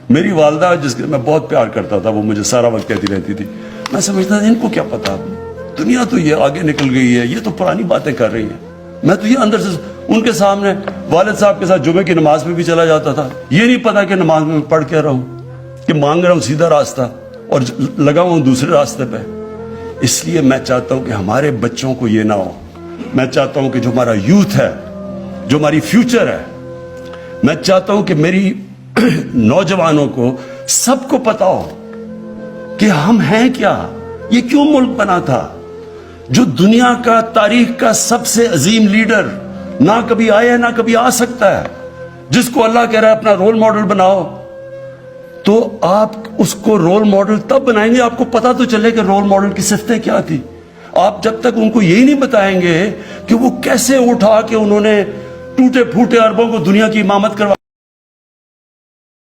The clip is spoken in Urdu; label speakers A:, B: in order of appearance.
A: میری والدہ جس کے میں بہت پیار کرتا تھا، وہ مجھے سارا وقت کہتی رہتی تھی، میں سمجھتا تھا ان کو کیا پتا، دنیا تو یہ آگے نکل گئی ہے، یہ تو پرانی باتیں کر رہی ہیں. میں تو یہ اندر سے ان کے سامنے والد صاحب کے ساتھ جمعے کی نماز میں بھی چلا جاتا تھا، یہ نہیں پتا کہ نماز میں پڑھ کیا رہا ہوں، کہ مانگ رہا ہوں سیدھا راستہ اور لگا ہوں دوسرے راستے پہ. اس لیے میں چاہتا ہوں کہ ہمارے بچوں کو یہ نہ ہو. میں چاہتا ہوں کہ جو ہمارا یوتھ ہے، جو ہماری فیوچر ہے، میں چاہتا ہوں کہ میری نوجوانوں کو سب کو پتا ہو کہ ہم ہیں کیا، یہ کیوں ملک بنا تھا. جو دنیا کا تاریخ کا سب سے عظیم لیڈر نہ کبھی آیا نہ کبھی آ سکتا ہے، جس کو اللہ کہہ رہا ہے اپنا رول ماڈل بناؤ، تو آپ اس کو رول ماڈل تب بنائیں گے آپ کو پتا تو چلے کہ رول ماڈل کی صفتیں کیا تھی. آپ جب تک ان کو یہی نہیں بتائیں گے کہ وہ کیسے اٹھا کے انہوں نے ٹوٹے پھوٹے عربوں کو دنیا کی امامت کروا